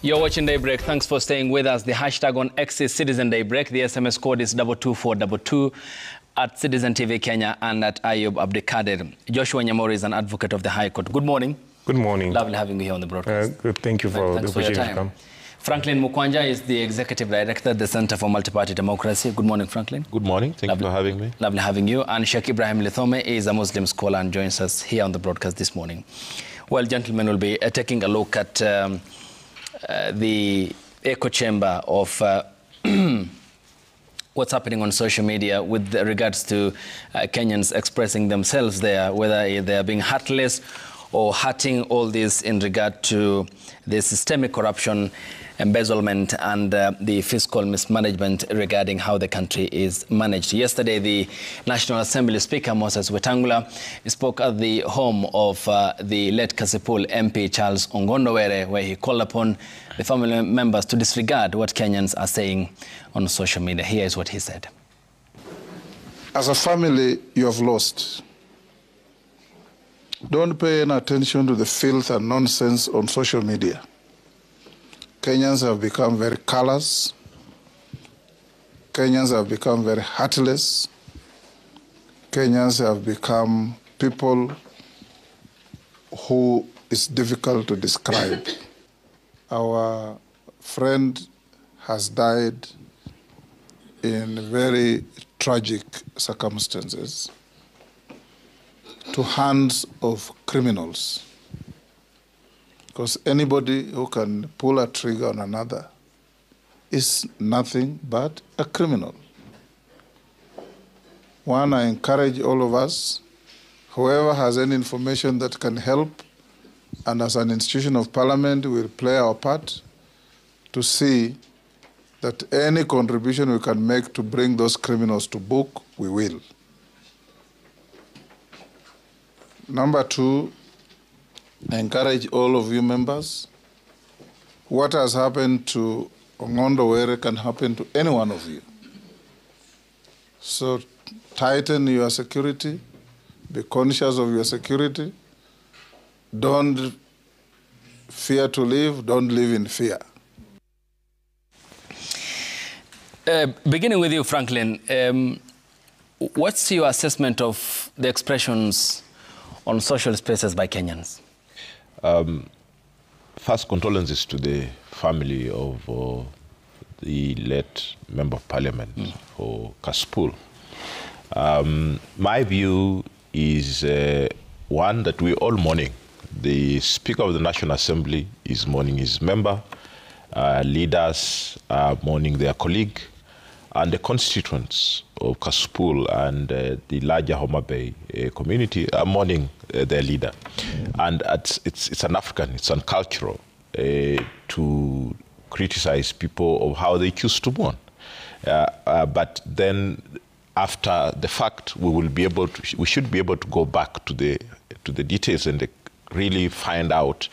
You're watching Daybreak. Thanks for staying with us. The hashtag on X is Citizen Daybreak. The SMS code is 22422 at Citizen TV Kenya and at Ayub Abdikadir. Joshua Nyamori is an advocate of the High Court. Good morning. Good morning. Lovely having you here on the broadcast. Good. Thank you for the opportunity to come. Franklin Mukwanja is the Executive Director at the Center for Multi-Party Democracy. Good morning, Franklin. Good morning. Thank you for having me. Lovely having you. And Sheikh Ibrahim Lithome is a Muslim scholar and joins us here on the broadcast this morning. Well, gentlemen, we'll be taking a look at the echo chamber of what's happening on social media with regards to Kenyans expressing themselves there, whether they are being heartless or hurting, all this in regard to the systemic corruption, embezzlement and the fiscal mismanagement regarding how the country is managed. Yesterday, the National Assembly Speaker Moses Wetangula spoke at the home of the late Kasipul MP Charles Ongondowere, where he called upon the family members to disregard what Kenyans are saying on social media. Here is what he said. As a family, you have lost. Don't pay any attention to the filth and nonsense on social media. Kenyans have become very callous. Kenyans have become very heartless. Kenyans have become people who is difficult to describe. Our friend has died in very tragic circumstances to hands of criminals. Because anybody who can pull a trigger on another is nothing but a criminal. One, I encourage all of us, whoever has any information that can help, and as an institution of parliament, we'll play our part to see that any contribution we can make to bring those criminals to book, we will. Number two, I encourage all of you members, what has happened to Ongondowere can happen to any one of you. So tighten your security, be conscious of your security, don't fear to live, don't live in fear. Beginning with you, Franklin, what's your assessment of the expressions on social spaces by Kenyans? First, condolences to the family of the late Member of Parliament for Kasipul. My view is one that we're all mourning. The Speaker of the National Assembly is mourning his member, leaders are mourning their colleague, and the constituents of Kasipul and the larger Homa Bay community are mourning their leader. And it's an African, it's uncultural to criticize people of how they choose to mourn. But then after the fact, we should be able to go back to the details and really find out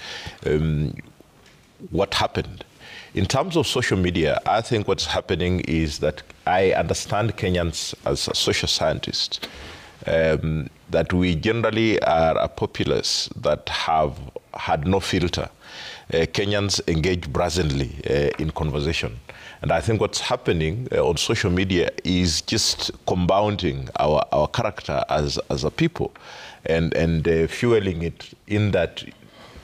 what happened. In terms of social media, I think what's happening is that I understand Kenyans as a social scientist, that we generally are a populace that have had no filter. Kenyans engage brazenly in conversation. And I think what's happening on social media is just compounding our character as a people and fueling it in that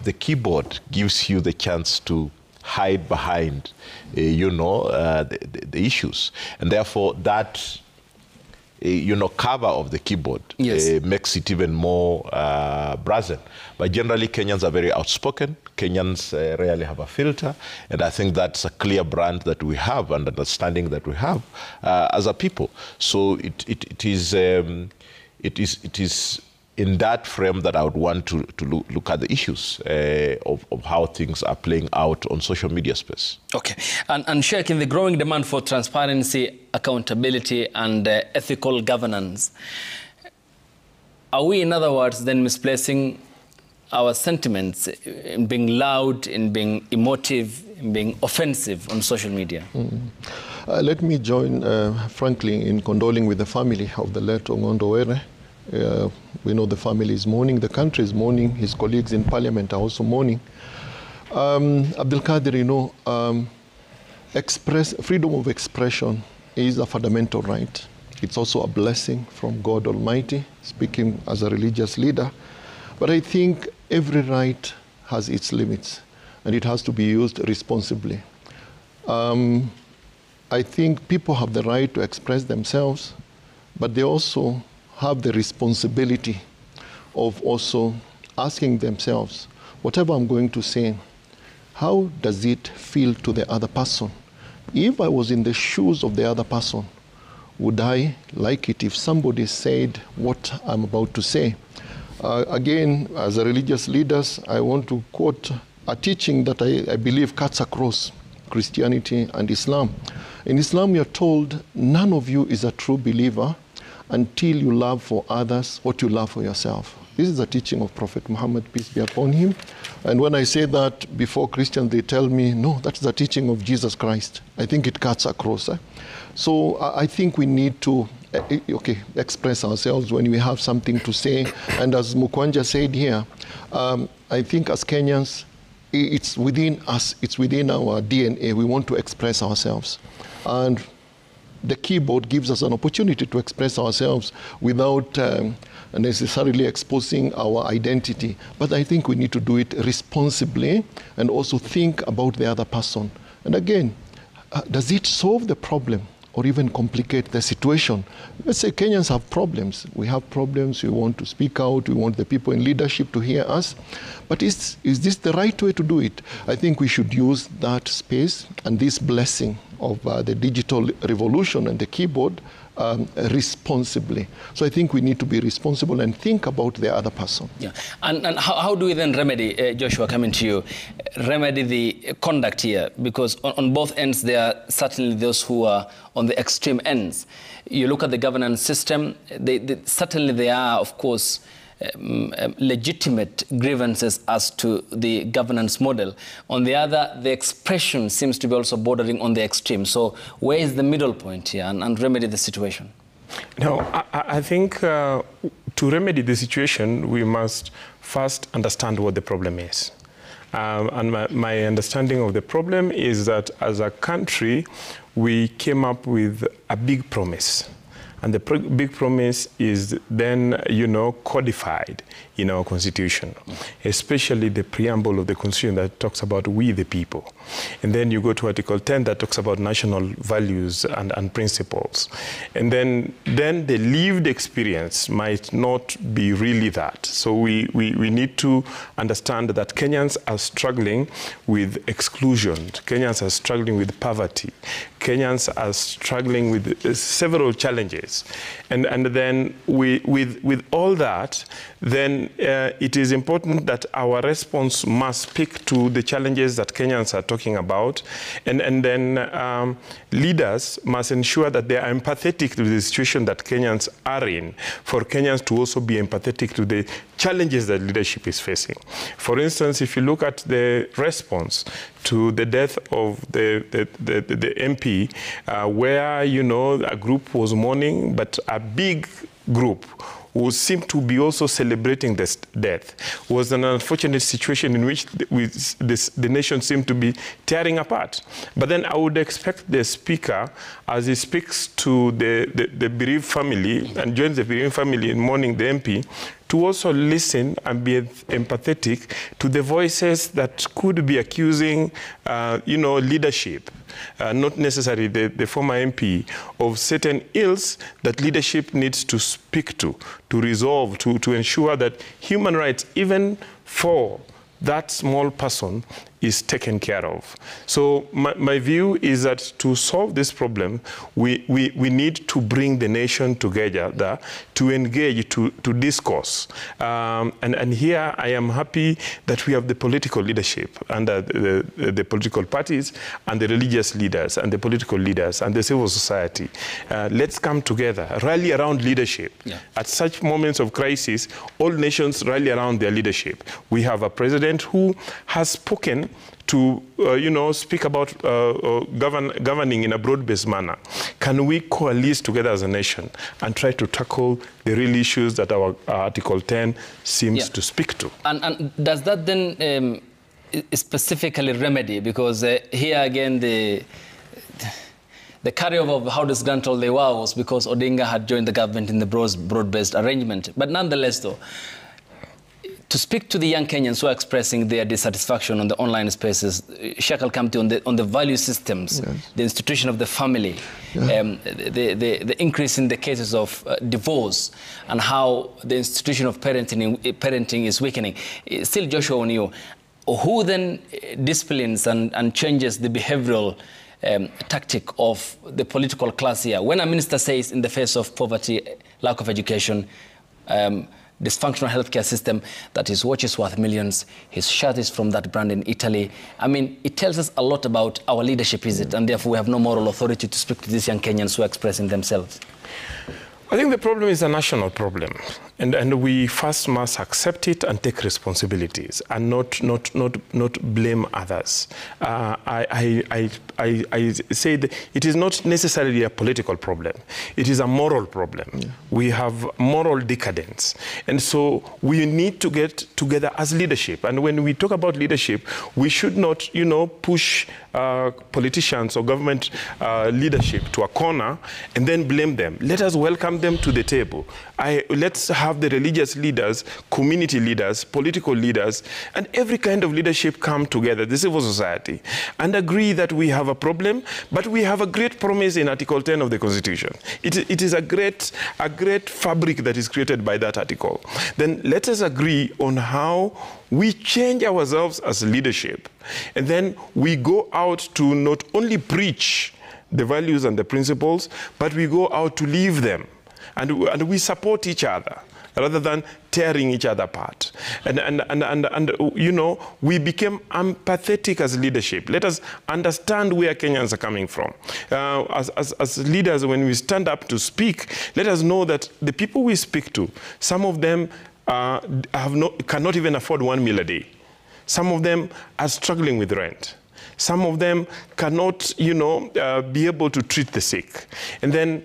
the keyboard gives you the chance to hide behind, the issues. And therefore that, cover of the keyboard makes it even more brazen. But generally, Kenyans are very outspoken. Kenyans rarely have a filter. And I think that's a clear brand that we have and understanding that we have as a people. So it is in that frame that I would want to look at the issues of how things are playing out on social media space. Okay. And Sheikh, in the growing demand for transparency, accountability and ethical governance, are we, in other words, then misplacing our sentiments in being loud, in being emotive, in being offensive on social media? Let me join Franklin in condoling with the family of the late Ongondowere. We know the family is mourning, the country is mourning, his colleagues in parliament are also mourning. Abdulkadir, you know, freedom of expression is a fundamental right. It's also a blessing from God Almighty, speaking as a religious leader. But I think every right has its limits, and it has to be used responsibly. I think people have the right to express themselves, but they also have the responsibility of also asking themselves, whatever I'm going to say, how does it feel to the other person? If I was in the shoes of the other person, would I like it if somebody said what I'm about to say? Again, as a religious leaders, I want to quote a teaching that I believe cuts across Christianity and Islam. In Islam, you're told, none of you is a true believer until you love for others what you love for yourself. This is a teaching of Prophet Muhammad, peace be upon him. And when I say that before Christians, they tell me, no, that's the teaching of Jesus Christ. I think it cuts across. So I think we need to express ourselves when we have something to say. And as Mukwanja said here, I think as Kenyans, it's within us, it's within our DNA. We want to express ourselves. And the keyboard gives us an opportunity to express ourselves without necessarily exposing our identity. But I think we need to do it responsibly and also think about the other person. And again, does it solve the problem or even complicate the situation? Let's say Kenyans have problems. We have problems. We want to speak out. We want the people in leadership to hear us. But is this the right way to do it? I think we should use that space and this blessing of the digital revolution and the keyboard responsibly. So I think we need to be responsible and think about the other person. Yeah. And how do we then remedy, Joshua, coming to you, remedy the conduct here? Because on both ends, there are certainly those who are on the extreme ends. You look at the governance system, certainly there are, of course, legitimate grievances as to the governance model. On the other, the expression seems to be also bordering on the extreme. So where is the middle point here and remedy the situation? No, I think to remedy the situation, we must first understand what the problem is. And my understanding of the problem is that as a country, we came up with a big promise. And the big promise is then, codified in our constitution, especially the preamble of the constitution that talks about we the people. And then you go to Article 10 that talks about national values and principles. And then the lived experience might not be really that. So we need to understand that Kenyans are struggling with exclusion. Kenyans are struggling with poverty. Kenyans are struggling with several challenges. And then with all that, then it is important that our response must speak to the challenges that Kenyans are talking about. And then leaders must ensure that they are empathetic to the situation that Kenyans are in, for Kenyans to also be empathetic to the challenges that leadership is facing. For instance, if you look at the response to the death of the MP, where, a group was mourning, but a big group who seemed to be also celebrating this death, was an unfortunate situation in which the nation seemed to be tearing apart. But then I would expect the speaker, as he speaks to the bereaved family and joins the bereaved family in mourning the MP, to also listen and be empathetic to the voices that could be accusing, leadership, not necessarily the former MP, of certain ills that leadership needs to speak to resolve, to ensure that human rights, even for that small person, is taken care of. So my view is that to solve this problem, we need to bring the nation together, to engage, to discourse. And here I am happy that we have the political leadership and the political parties and the religious leaders and the political leaders and the civil society. Let's come together, rally around leadership. Yeah. At such moments of crisis, all nations rally around their leadership. We have a president who has spoken to, speak about governing in a broad-based manner. Can we coalesce together as a nation and try to tackle the real issues that our Article 10 seems to speak to? And does that then specifically remedy? Because here again, the carryover of how disgruntled they were was because Odinga had joined the government in the broad-based arrangement. But nonetheless, though, to speak to the young Kenyans who are expressing their dissatisfaction on the online spaces, Sheikh Al-Kamti, on the value systems, yes, the institution of the family, yeah, the increase in the cases of divorce, and how the institution of parenting is weakening. Still, Joshua, on you, who then disciplines and changes the behavioral tactic of the political class here? When a minister says, in the face of poverty, lack of education, dysfunctional healthcare system, that his watch is worth millions, his shirt is from that brand in Italy. I mean, it tells us a lot about our leadership, is it? And therefore we have no moral authority to speak to these young Kenyans who are expressing themselves. I think the problem is a national problem, and we first must accept it and take responsibilities and not blame others. I say that it is not necessarily a political problem. It is a moral problem. Yeah. We have moral decadence, and so we need to get together as leadership. And when we talk about leadership, we should not, push politicians or government leadership to a corner and then blame them. Let us welcome them to the table. Let's have the religious leaders, community leaders, political leaders, and every kind of leadership come together, the civil society, and agree that we have a problem, but we have a great promise in Article 10 of the Constitution. It is a great fabric that is created by that article. Then let us agree on how we change ourselves as leadership, and then we go out to not only preach the values and the principles, but we go out to live them. And we support each other rather than tearing each other apart. And we became empathetic as leadership. Let us understand where Kenyans are coming from. As leaders, when we stand up to speak, let us know that the people we speak to, some of them cannot even afford 1 meal a day. Some of them are struggling with rent. Some of them cannot, be able to treat the sick. And then,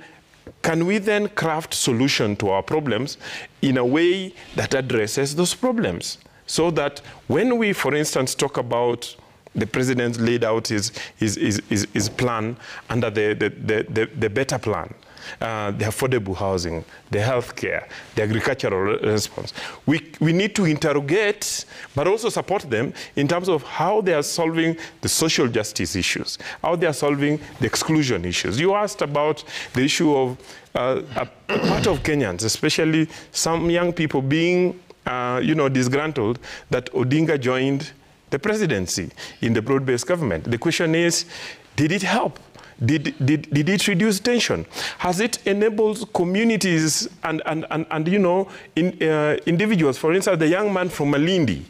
can we then craft solution to our problems in a way that addresses those problems? So that when we, for instance, talk about the president laid out his plan under the better plan, the affordable housing, the healthcare, the agricultural response. We need to interrogate, but also support them in terms of how they are solving the social justice issues, how they are solving the exclusion issues. You asked about the issue of a part of Kenyans, especially some young people being, disgruntled that Odinga joined the presidency in the broad-based government. The question is, did it help? Did it reduce tension? Has it enabled communities and individuals, for instance, the young man from Malindi,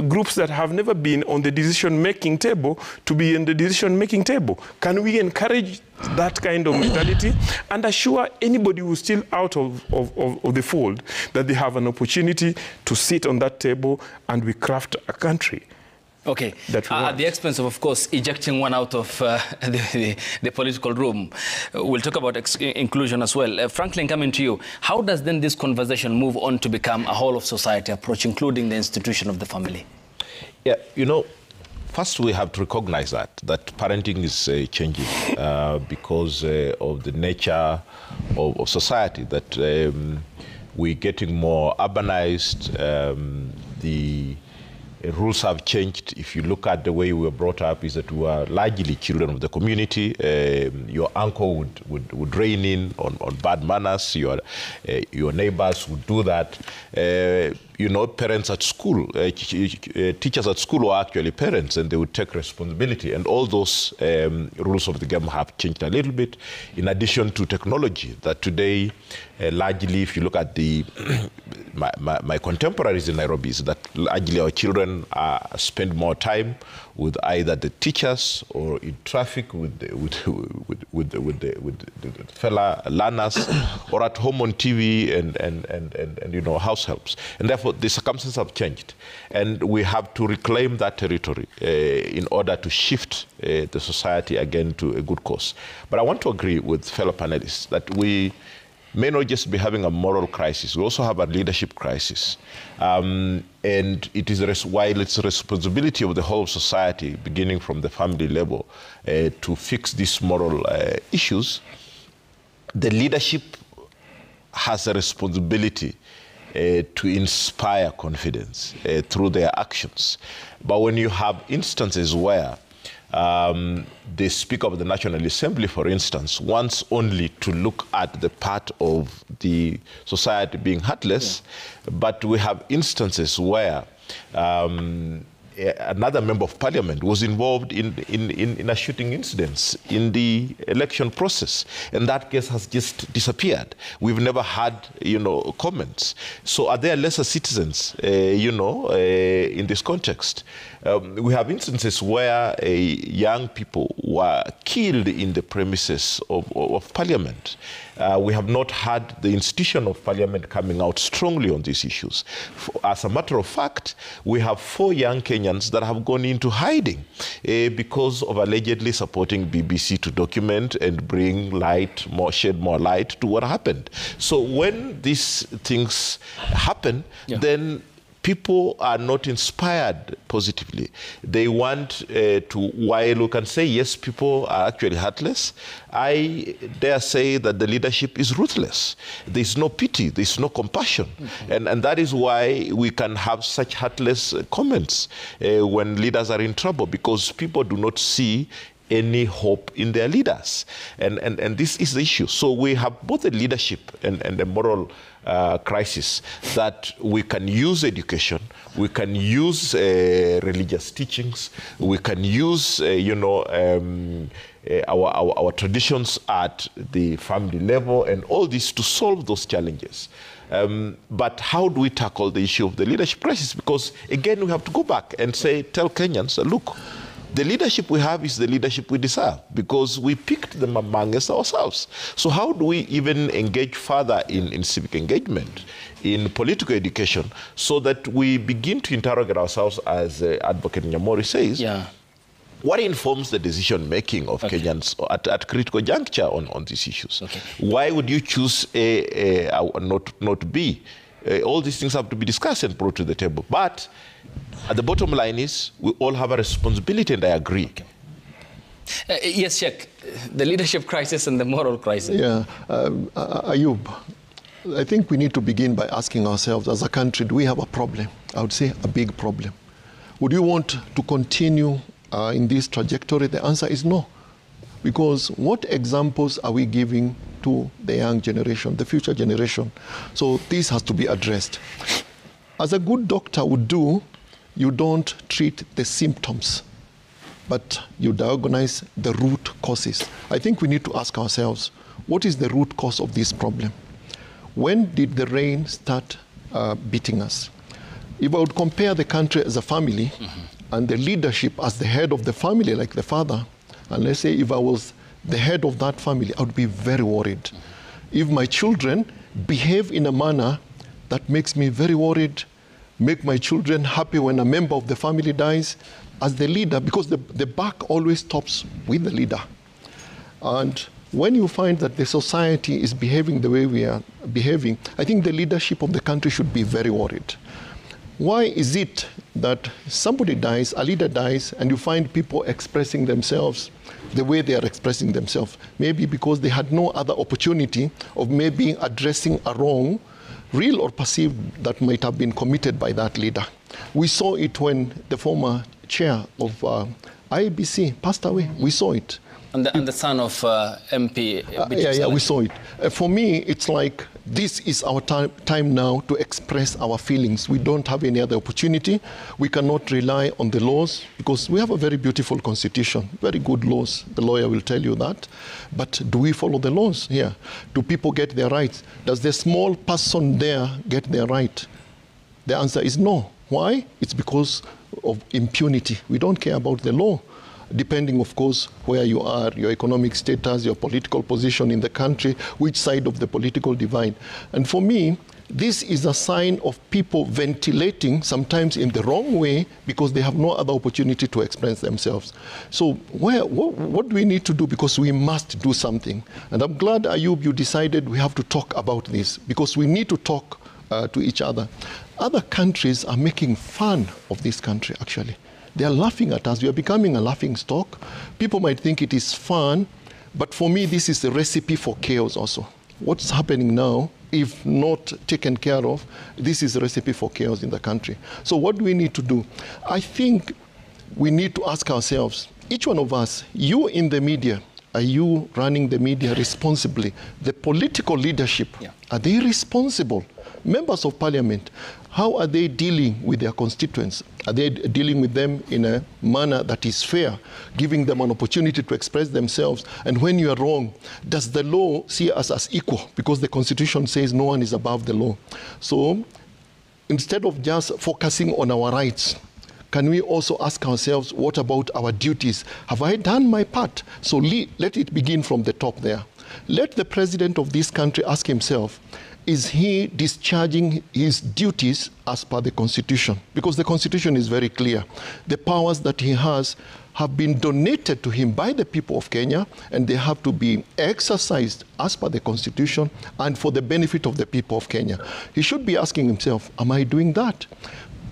groups that have never been on the decision-making table, to be in the decision-making table? Can we encourage that kind of mentality and assure anybody who's still out of the fold that they have an opportunity to sit on that table and we craft a country? Okay, at the expense of course, ejecting one out of the political room. We'll talk about inclusion as well. Franklin, coming to you, how does then this conversation move on to become a whole of society approach, including the institution of the family? Yeah, first we have to recognize that parenting is changing because of the nature of society, that we're getting more urbanized, the rules have changed. If you look at the way we were brought up, is that we are largely children of the community. Your uncle would rein in on bad manners. Your neighbors would do that. Parents at school, teachers at school were actually parents, and they would take responsibility. And all those rules of the game have changed a little bit, in addition to technology, that today, largely, if you look at my contemporaries in Nairobi, is that largely our children spend more time with either the teachers or in traffic with the fellow learners, or at home on TV and house helps. And therefore, the circumstances have changed, and we have to reclaim that territory in order to shift the society again to a good course. But I want to agree with fellow panelists that we may not just be having a moral crisis, we also have a leadership crisis. And it is, while it's a responsibility of the whole society, beginning from the family level, to fix these moral issues, the leadership has a responsibility to inspire confidence through their actions. But when you have instances where the Speaker of the National Assembly, for instance, wants only to look at the part of the society being heartless, but we have instances where another member of parliament was involved in a shooting incident in the election process, and that case has just disappeared. We've never had, comments. So are there lesser citizens, in this context? We have instances where young people were killed in the premises of parliament. We have not had the institution of parliament coming out strongly on these issues. As a matter of fact, we have 4 young Kenyans that have gone into hiding because of allegedly supporting BBC to document and bring shed more light to what happened. So when these things happen, then people are not inspired positively. They want while we can say, yes, people are actually heartless, I dare say that the leadership is ruthless. There's no pity, there's no compassion. And that is why we can have such heartless comments when leaders are in trouble, because people do not see any hope in their leaders. And this is the issue. So we have both the leadership and the moral crisis that we can use education, we can use religious teachings, we can use, our traditions at the family level and all this to solve those challenges. But how do we tackle the issue of the leadership crisis? Because again, we have to go back and tell Kenyans, look, the leadership we have is the leadership we deserve, because we picked them amongst ourselves. So how do we even engage further in civic engagement, in political education, so that we begin to interrogate ourselves, as Advocate Nyamori says, what informs the decision-making of Kenyans at critical juncture on these issues? Why would you choose A, not B? All these things have to be discussed and brought to the table. But at the bottom line is, we all have a responsibility, and I agree. Yes, Sheikh, the leadership crisis and the moral crisis. Ayub, I think we need to begin by asking ourselves, as a country, do we have a problem? I would say a big problem. Would you want to continue in this trajectory? The answer is no. Because what examples are we giving to the young generation, the future generation? So this has to be addressed. As a good doctor would do, you don't treat the symptoms, but you diagnose the root causes. I think we need to ask ourselves, what is the root cause of this problem? When did the rain start beating us? If I would compare the country as a family and the leadership as the head of the family, like the father, and let's say if I was the head of that family, I would be very worried. If my children behave in a manner that makes me very worried, make my children happy when a member of the family dies, as the leader, because the buck always stops with the leader. And when you find that the society is behaving the way we are behaving, I think the leadership of the country should be very worried. Why is it that somebody dies, a leader dies, and you find people expressing themselves the way they are expressing themselves? Maybe because they had no other opportunity of maybe addressing a wrong, real or perceived, that might have been committed by that leader. We saw it when the former chair of IEBC passed away. We saw it. And the son of MP. We saw it. For me, it's like this is our time now to express our feelings. We don't have any other opportunity. We cannot rely on the laws, because we have a very beautiful constitution, very good laws. The lawyer will tell you that. But do we follow the laws here? Do people get their rights? Does the small person there get their right? The answer is no. Why? It's because of impunity. We don't care about the law, depending, of course, where you are, your economic status, your political position in the country, which side of the political divide. And for me, this is a sign of people ventilating, sometimes in the wrong way, because they have no other opportunity to express themselves. So what do we need to do? Because we must do something. And I'm glad, Ayub, you decided we have to talk about this, because we need to talk to each other. Other countries are making fun of this country, actually. They are laughing at us. We are becoming a laughing stock. People might think it is fun, but for me, this is a recipe for chaos also. What's happening now, if not taken care of, this is a recipe for chaos in the country. So what do we need to do? I think we need to ask ourselves, each one of us, you in the media, are you running the media responsibly? The political leadership, are they responsible? Members of parliament, how are they dealing with their constituents? Are they dealing with them in a manner that is fair, giving them an opportunity to express themselves? And when you are wrong, does the law see us as equal? Because the Constitution says no one is above the law. So instead of just focusing on our rights, can we also ask ourselves, what about our duties? Have I done my part? So let it begin from the top there. Let the president of this country ask himself, is he discharging his duties as per the Constitution? Because the Constitution is very clear. The powers that he has have been donated to him by the people of Kenya, and they have to be exercised as per the Constitution and for the benefit of the people of Kenya. He should be asking himself, am I doing that?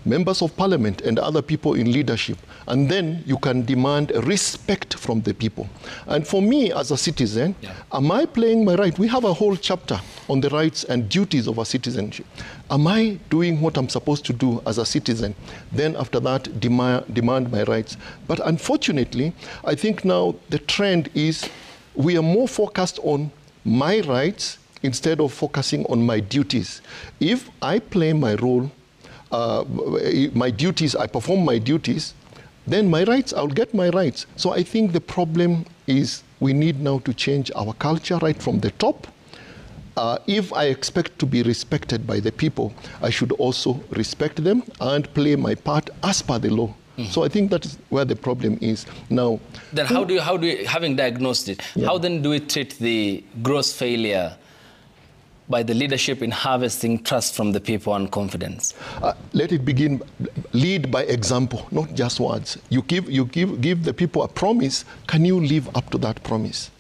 Members of parliament and other people in leadership, and then you can demand respect from the people. And for me as a citizen, am I playing my right? We have a whole chapter on the rights and duties of a citizenship. Am I doing what I'm supposed to do as a citizen? Then after that, demand my rights. But unfortunately, I think now the trend is we are more focused on my rights instead of focusing on my duties. If I play my role, my duties, I perform my duties, then my rights, I'll get my rights. So I think the problem is we need now to change our culture right from the top. If I expect to be respected by the people, I should also respect them and play my part as per the law. So I think that is where the problem is now. Then how do you, having diagnosed it, how then do we treat the gross failure by the leadership in harvesting trust from the people and confidence? Let it begin, lead by example, not just words. You give the people a promise. Can you live up to that promise?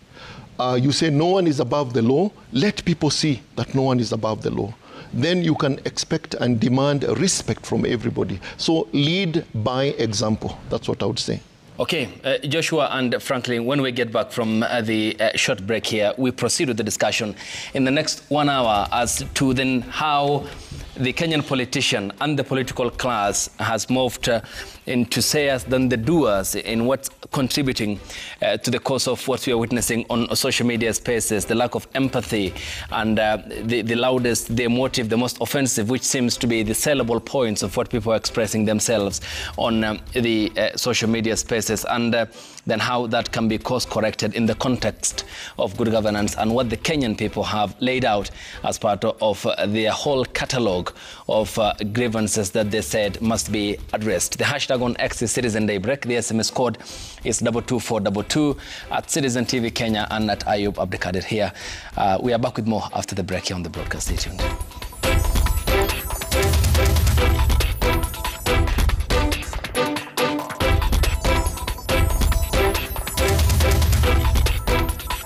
You say no one is above the law. Let people see that no one is above the law. Then you can expect and demand respect from everybody. So lead by example. That's what I would say. Okay, Joshua and Franklin, when we get back from the short break here, we proceed with the discussion in the next 1 hour as to then how the Kenyan politician and the political class has moved into sayers than the doers in what's contributing to the cause of what we are witnessing on social media spaces, the lack of empathy and the loudest, the emotive, the most offensive, which seems to be the sellable points of what people are expressing themselves on the social media spaces, and then how that can be course-corrected in the context of good governance and what the Kenyan people have laid out as part of their whole catalogue of grievances that they said must be addressed. The hashtag on X is Citizen Daybreak. The SMS code is 22422 at Citizen TV Kenya and at Ayub Abdikadir here. We are back with more after the break here on the broadcast. Stay tuned.